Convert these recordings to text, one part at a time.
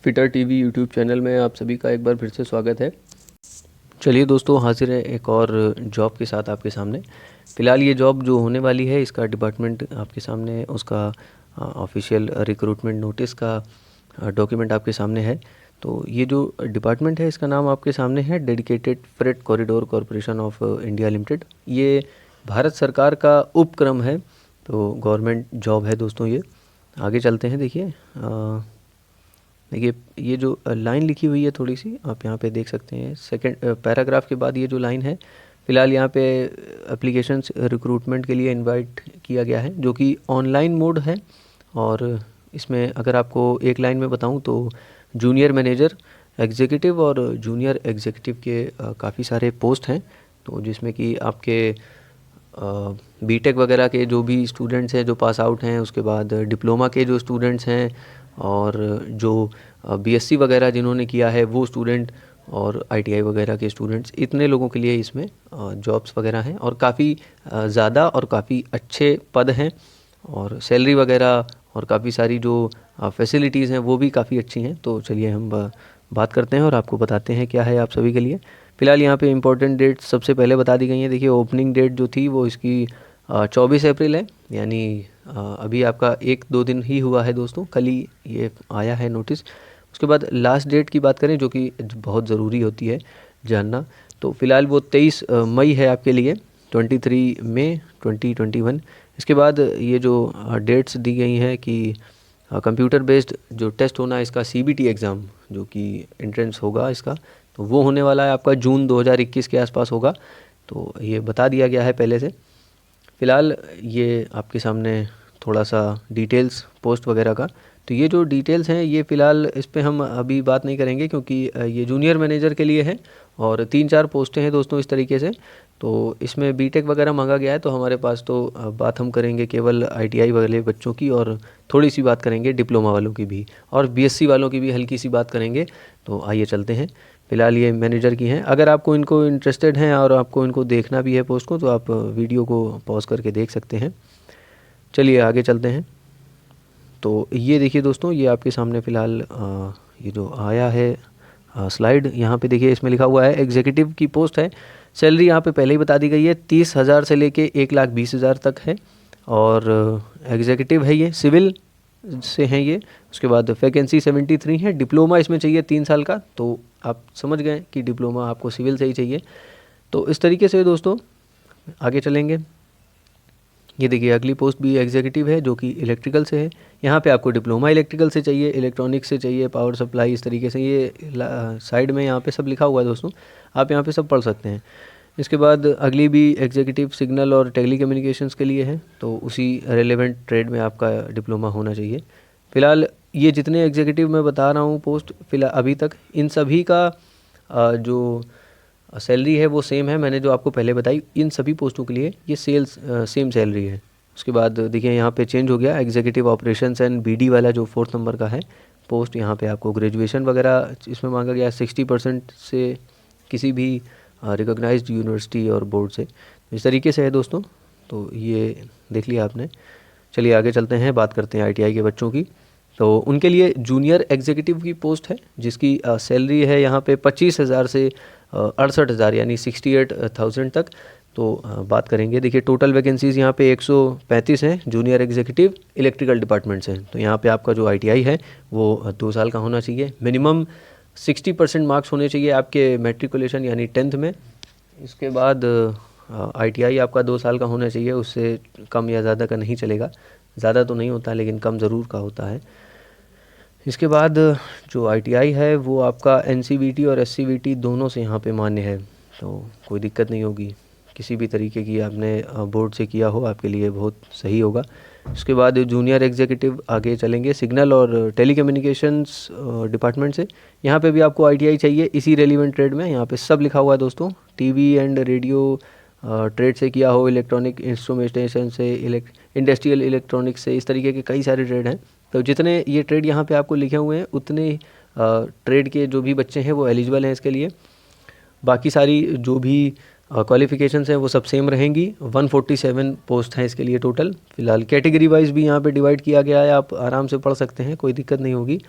Fitter TV YouTube channel में आप सभी का एक बार फिर से स्वागत है। चलिए दोस्तों, हाजिर है एक और जॉब के साथ आपके सामने। फ़िलहाल ये जॉब जो होने वाली है, इसका डिपार्टमेंट आपके सामने है, उसका ऑफिशियल रिक्रूटमेंट नोटिस का डॉक्यूमेंट आपके सामने है। तो ये जो डिपार्टमेंट है, इसका नाम आपके सामने है dedicated freight corridor corporation of India limited. ये भारत सरकार का उपक्रम है, तो गवर्नमेंट जॉब है दोस्तों ये। आगे चलते हैं। देखिए ये जो लाइन लिखी हुई है थोड़ी सी, आप यहाँ पे देख सकते हैं। सेकंड पैराग्राफ के बाद ये जो लाइन है, फ़िलहाल यहाँ पे एप्लीकेशंस रिक्रूटमेंट के लिए इनवाइट किया गया है, जो कि ऑनलाइन मोड है। और इसमें अगर आपको एक लाइन में बताऊँ तो जूनियर मैनेजर, एग्जीक्यूटिव और जूनियर एग्जीक्यूटिव के काफ़ी सारे पोस्ट हैं। तो जिसमें कि आपके बीटेक वगैरह के जो भी स्टूडेंट्स हैं जो पास आउट हैं, उसके बाद डिप्लोमा के जो स्टूडेंट्स हैं, और जो बीएससी वगैरह जिन्होंने किया है वो स्टूडेंट, और आईटीआई वगैरह के स्टूडेंट्स, इतने लोगों के लिए इसमें जॉब्स वगैरह हैं। और काफ़ी ज़्यादा और काफ़ी अच्छे पद हैं, और सैलरी वगैरह और काफ़ी सारी जो फैसिलिटीज़ हैं वो भी काफ़ी अच्छी हैं। तो चलिए हम बात करते हैं और आपको बताते हैं क्या है आप सभी के लिए। फ़िलहाल यहाँ पे इम्पोर्टेंट डेट सबसे पहले बता दी गई हैं। देखिए, ओपनिंग डेट जो थी वो इसकी 24 अप्रैल है, यानी अभी आपका 1-2 दिन ही हुआ है दोस्तों, कल ही ये आया है नोटिस। उसके बाद लास्ट डेट की बात करें, जो कि बहुत ज़रूरी होती है जानना, तो फ़िलहाल वो 23 मई है आपके लिए, 23 मई 2021। इसके बाद ये जो डेट्स दी गई हैं कि कंप्यूटर बेस्ड जो टेस्ट होना है इसका, सीबीटी एग्ज़ाम जो कि एंट्रेंस होगा इसका, तो वो होने वाला है आपका जून 2021 के आसपास होगा। तो ये बता दिया गया है पहले से। फ़िलहाल ये आपके सामने थोड़ा सा डिटेल्स पोस्ट वगैरह का, तो ये जो डिटेल्स हैं ये फ़िलहाल इस पे हम अभी बात नहीं करेंगे, क्योंकि ये जूनियर मैनेजर के लिए है और 3-4 पोस्टें हैं दोस्तों इस तरीके से। तो इसमें बीटेक वगैरह मांगा गया है, तो हमारे पास तो बात हम करेंगे केवल आईटीआई वाले बच्चों की, और थोड़ी सी बात करेंगे डिप्लोमा वालों की भी, और बीएससी वालों की भी हल्की सी बात करेंगे। तो आइए चलते हैं। फ़िलहाल ये मैनेजर की हैं। अगर आपको इनको इंटरेस्टेड हैं और आपको इनको देखना भी है पोस्ट को, तो आप वीडियो को पॉज करके देख सकते हैं। चलिए आगे चलते हैं। तो ये देखिए दोस्तों, ये आपके सामने फ़िलहाल ये जो आया है स्लाइड, यहाँ पे देखिए इसमें लिखा हुआ है एग्जीक्यूटिव की पोस्ट है। सैलरी यहाँ पे पहले ही बता दी गई है, 30,000 से लेके 1,20,000 तक है। और एग्जीक्यूटिव है ये, सिविल से हैं ये। उसके बाद वैकेंसी 73 है। डिप्लोमा इसमें चाहिए 3 साल का, तो आप समझ गए कि डिप्लोमा आपको सिविल से ही चाहिए। तो इस तरीके से दोस्तों आगे चलेंगे। ये देखिए अगली पोस्ट भी एग्जीक्यूटिव है, जो कि इलेक्ट्रिकल से है। यहाँ पे आपको डिप्लोमा इलेक्ट्रिकल से चाहिए, इलेक्ट्रॉनिक्स से चाहिए, पावर सप्लाई, इस तरीके से ये साइड में यहाँ पे सब लिखा हुआ है दोस्तों, आप यहाँ पे सब पढ़ सकते हैं। इसके बाद अगली भी एग्जीक्यूटिव सिग्नल और टेली कम्युनिकेशंस के लिए है, तो उसी रेलेवेंट ट्रेड में आपका डिप्लोमा होना चाहिए। फ़िलहाल ये जितने एग्जीक्यूटिव मैं बता रहा हूँ पोस्ट फ़िलहाल अभी तक, इन सभी का जो सैलरी है वो सेम है, मैंने जो आपको पहले बताई। इन सभी पोस्टों के लिए ये सेम सैलरी है। उसके बाद देखिए यहाँ पे चेंज हो गया, एग्जीक्यूटिव ऑपरेशंस एंड बीडी वाला जो 4th नंबर का है पोस्ट, यहाँ पे आपको ग्रेजुएशन वगैरह इसमें मांगा गया 60% से, किसी भी रिकॉग्नाइज्ड यूनिवर्सिटी और बोर्ड से। इस तरीके से है दोस्तों, तो ये देख लिया आपने। चलिए आगे चलते हैं, बात करते हैं आईटीआई के बच्चों की। तो उनके लिए जूनियर एग्जीक्यूटिव की पोस्ट है, जिसकी सैलरी है यहाँ पे 25,000 से 68,000 यानी 68,000 तक। तो बात करेंगे। देखिए टोटल वैकेंसीज़ यहाँ पे 135 हैं, जूनियर एग्जीक्यूटिव इलेक्ट्रिकल डिपार्टमेंट से। तो यहाँ पे आपका जो आईटीआई है वो 2 साल का होना चाहिए। मिनिमम 60% मार्क्स होने चाहिए आपके मैट्रिकुलेशन यानी 10th में। इसके बाद आईटीआई आपका 2 साल का होना चाहिए, उससे कम या ज़्यादा का नहीं चलेगा। ज़्यादा तो नहीं होता लेकिन कम ज़रूर का होता है। इसके बाद जो आईटीआई है वो आपका एनसीवीटी और एससीवीटी दोनों से यहाँ पे मान्य है, तो कोई दिक्कत नहीं होगी। किसी भी तरीके की आपने बोर्ड से किया हो, आपके लिए बहुत सही होगा। उसके बाद जूनियर एग्जीक्यूटिव आगे चलेंगे सिग्नल और टेलीकम्युनिकेशंस डिपार्टमेंट से। यहाँ पे भी आपको आईटीआई चाहिए इसी रेलिवेंट ट्रेड में। यहाँ पे सब लिखा हुआ है दोस्तों, टीवी एंड रेडियो ट्रेड से किया हो, इलेक्ट्रॉनिक इंस्ट्रूमेंटेशन से, इंडस्ट्रियल इलेक्ट्रॉनिक्स से, इस तरीके के कई सारे ट्रेड हैं। तो जितने ये ट्रेड यहाँ पे आपको लिखे हुए हैं, उतने ट्रेड के जो भी बच्चे हैं वो एलिजिबल हैं इसके लिए। बाकी सारी जो भी क्वालिफ़िकेशंस हैं वो सब सेम रहेंगी। 147 पोस्ट हैं इसके लिए टोटल। फ़िलहाल कैटेगरी वाइज भी यहाँ पे डिवाइड किया गया है, आप आराम से पढ़ सकते हैं, कोई दिक्कत नहीं होगी।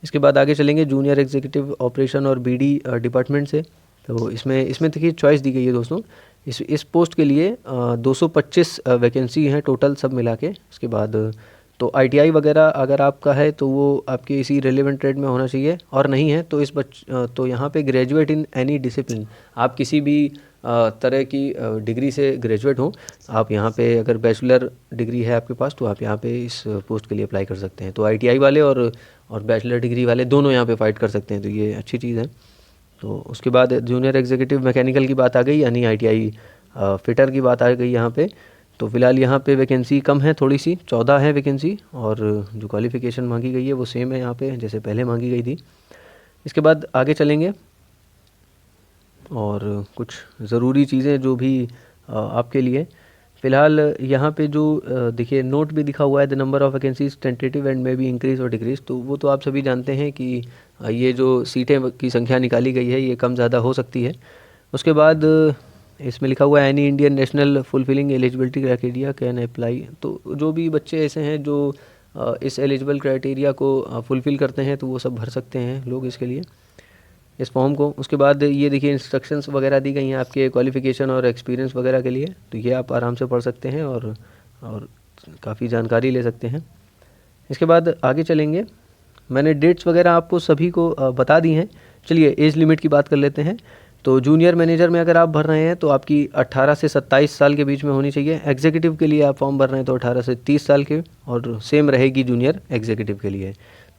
इसके बाद आगे चलेंगे जूनियर एग्जीक्यूटिव ऑपरेशन और बीडी डिपार्टमेंट से। तो इसमें देखिए चॉइस दी गई है दोस्तों। इस पोस्ट के लिए 225 वैकेंसी हैं टोटल सब मिला के। इसके बाद तो आईटीआई वगैरह अगर आपका है तो वो आपके इसी रेलेवेंट ट्रेड में होना चाहिए, और नहीं है तो तो यहाँ पे ग्रेजुएट इन एनी डिसिप्लिन, आप किसी भी तरह की डिग्री से ग्रेजुएट हो, आप यहाँ पे अगर बैचलर डिग्री है आपके पास तो आप यहाँ पे इस पोस्ट के लिए अप्लाई कर सकते हैं। तो आईटीआई वाले और बैचलर डिग्री वाले दोनों यहाँ पे फाइट कर सकते हैं, तो ये अच्छी चीज़ है। तो उसके बाद जूनियर एग्जीक्यूटिव मैकेनिकल की बात आ गई, यानी आईटीआई फिटर की बात आ गई यहाँ पे। तो फ़िलहाल यहाँ पे वैकेंसी कम है थोड़ी सी, 14 है वैकेंसी, और जो क्वालिफ़िकेशन मांगी गई है वो सेम है यहाँ पे जैसे पहले मांगी गई थी। इसके बाद आगे चलेंगे और कुछ ज़रूरी चीज़ें जो भी आपके लिए फ़िलहाल यहाँ पे जो देखिए नोट भी दिखा हुआ है, the number of vacancies tentative and may be increase और डिक्रीज। तो वो तो आप सभी जानते हैं कि ये जो सीटें की संख्या निकाली गई है ये कम ज़्यादा हो सकती है। उसके बाद इसमें लिखा हुआ है any Indian national fulfilling eligibility criteria can apply. तो जो भी बच्चे ऐसे हैं जो इस एलिजिबल क्राइटेरिया को फुलफ़िल करते हैं तो वो सब भर सकते हैं लोग इसके लिए, इस फॉर्म को। उसके बाद ये देखिए इंस्ट्रक्शंस वगैरह दी गई हैं आपके क्वालिफ़िकेशन और एक्सपीरियंस वगैरह के लिए, तो ये आप आराम से पढ़ सकते हैं और काफ़ी जानकारी ले सकते हैं। इसके बाद आगे चलेंगे, मैंने डेट्स वगैरह आपको सभी को बता दी हैं। चलिए एज लिमिट की बात कर लेते हैं। तो जूनियर मैनेजर में अगर आप भर रहे हैं तो आपकी 18 से 27 साल के बीच में होनी चाहिए। एग्जीक्यूटिव के लिए आप फॉर्म भर रहे हैं तो 18 से 30 साल के, और सेम रहेगी जूनियर एग्जीक्यूटिव के लिए।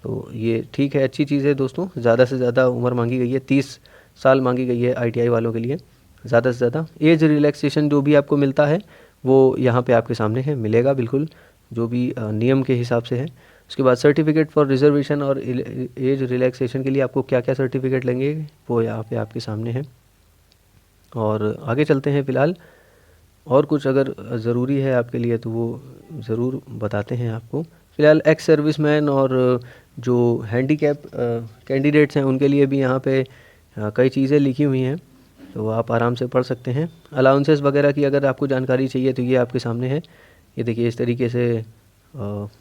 तो ये ठीक है, अच्छी चीज़ है दोस्तों। ज़्यादा से ज़्यादा उम्र मांगी गई है, 30 साल मांगी गई है आईटीआई वालों के लिए ज़्यादा से ज़्यादा। एज रिलैक्सेशन जो भी आपको मिलता है वो यहाँ पे आपके सामने है, मिलेगा बिल्कुल जो भी नियम के हिसाब से है। उसके बाद सर्टिफिकेट फॉर रिजर्वेशन और एज रिलैक्सेशन के लिए आपको क्या क्या सर्टिफिकेट लेंगे वो यहाँ पे आपके सामने है। और आगे चलते हैं, फ़िलहाल और कुछ अगर ज़रूरी है आपके लिए तो वो ज़रूर बताते हैं आपको। फ़िलहाल एक्स सर्विसमैन और जो हैंडीकैप कैंडिडेट्स हैं उनके लिए भी यहाँ पे कई चीज़ें लिखी हुई हैं, तो आप आराम से पढ़ सकते हैं। अलाउंसेस वगैरह की अगर आपको जानकारी चाहिए तो ये आपके सामने है। ये देखिए इस तरीके से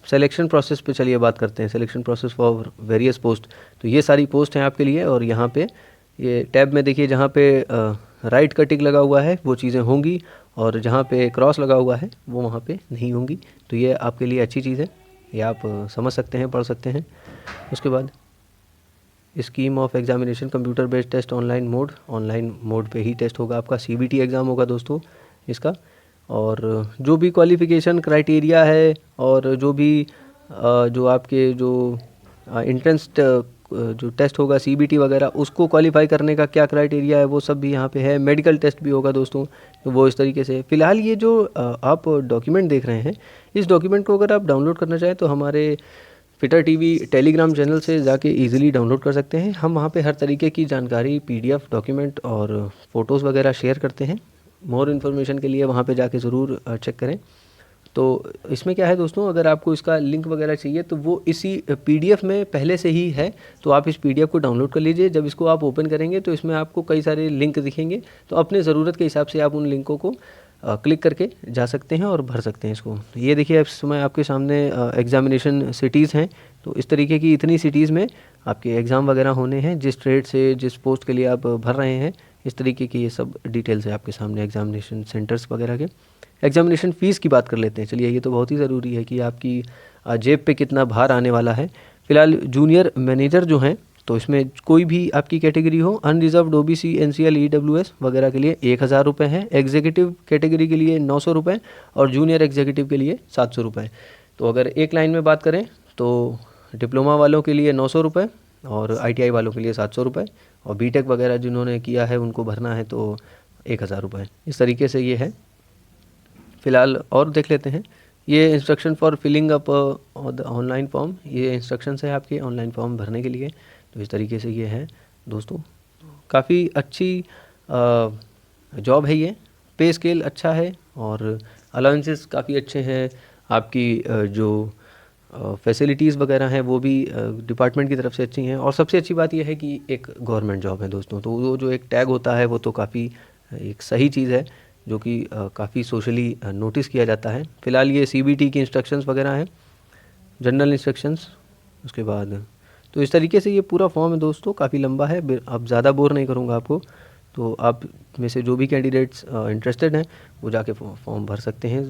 सिलेक्शन प्रोसेस पे चलिए बात करते हैं। Selection process for various post, तो ये सारी पोस्ट हैं आपके लिए, और यहाँ पे ये टैब में देखिए जहाँ पे राइट का टिक लगा हुआ है वो चीज़ें होंगी, और जहाँ पे क्रॉस लगा हुआ है वो वहाँ पे नहीं होंगी। तो ये आपके लिए अच्छी चीज़ है, ये आप समझ सकते हैं, पढ़ सकते हैं। उसके बाद scheme of examination computer based test online mode पे ही टेस्ट होगा आपका। सीबीटी एग्ज़ाम होगा दोस्तों इसका। और जो भी क्वालिफ़िकेशन क्राइटेरिया है और जो भी जो आपके जो एंट्रेंस जो टेस्ट होगा सीबीटी वगैरह, उसको क्वालिफाई करने का क्या क्राइटेरिया है वो सब भी यहाँ पे है। मेडिकल टेस्ट भी होगा दोस्तों, तो वो इस तरीके से। फ़िलहाल ये जो आप डॉक्यूमेंट देख रहे हैं, इस डॉक्यूमेंट को अगर आप डाउनलोड करना चाहें तो हमारे फिटर टीवी टेलीग्राम चैनल से जाके इजीली डाउनलोड कर सकते हैं। हम वहाँ पे हर तरीके की जानकारी, पीडीएफ डॉक्यूमेंट और फ़ोटोज़ वगैरह शेयर करते हैं। मोर इन्फॉर्मेशन के लिए वहाँ पे जाके ज़रूर चेक करें। तो इसमें क्या है दोस्तों, अगर आपको इसका लिंक वगैरह चाहिए तो वो इसी पीडीएफ में पहले से ही है, तो आप इस पीडीएफ को डाउनलोड कर लीजिए। जब इसको आप ओपन करेंगे तो इसमें आपको कई सारे लिंक दिखेंगे, तो अपने ज़रूरत के हिसाब से आप उन लिंकों को क्लिक करके जा सकते हैं और भर सकते हैं इसको। ये देखिए इस समय आपके सामने एग्ज़ामिनेशन सिटीज़ हैं, तो इस तरीके की इतनी सिटीज़ में आपके एग्ज़ाम वगैरह होने हैं। जिस ट्रेड से जिस पोस्ट के लिए आप भर रहे हैं, इस तरीके की ये सब डिटेल्स है आपके सामने एग्ज़ामिनेशन सेंटर्स वगैरह के। एग्ज़ामिनेशन फ़ीस की बात कर लेते हैं। चलिए, ये तो बहुत ही ज़रूरी है कि आपकी जेब पे कितना भार आने वाला है। फ़िलहाल जूनियर मैनेजर जो हैं, तो इसमें कोई भी आपकी कैटेगरी हो, अनरिजर्व्ड ओबीसी एनसीएल ईडब्ल्यूएस वगैरह के लिए 1000 रुपये हैं। एग्जीक्यूटिव कैटेगरी के लिए 900 रुपये और जूनियर एग्जीक्यूटिव के लिए 700 रुपये। तो अगर एक लाइन में बात करें तो डिप्लोमा वालों के लिए 900 रुपये और आईटीआई वालों के लिए 700 रुपये, और बीटेक वगैरह जिन्होंने किया है उनको भरना है तो 1000 रुपये। इस तरीके से ये है। फ़िलहाल और देख लेते हैं, ये instruction for filling up online form, ये इंस्ट्रक्शंस है आपके ऑनलाइन फॉर्म भरने के लिए। तो इस तरीके से ये है दोस्तों, काफ़ी अच्छी जॉब है ये। पे स्केल अच्छा है और अलाउंसेस काफ़ी अच्छे हैं। आपकी जो फैसिलिटीज़ वगैरह हैं वो भी डिपार्टमेंट की तरफ से अच्छी हैं। और सबसे अच्छी बात यह है कि एक गवर्नमेंट जॉब है दोस्तों, तो वो जो एक टैग होता है वो तो काफ़ी एक सही चीज़ है, जो कि काफ़ी सोशली नोटिस किया जाता है। फ़िलहाल ये सीबीटी की इंस्ट्रक्शंस वगैरह हैं, जनरल इंस्ट्रक्शंस। उसके बाद तो इस तरीके से ये पूरा फॉर्म है दोस्तों, काफ़ी लंबा है, अब ज़्यादा बोर नहीं करूँगा आपको। तो आप में से जो भी कैंडिडेट्स इंटरेस्टेड हैं वो जाके फॉर्म भर सकते हैं।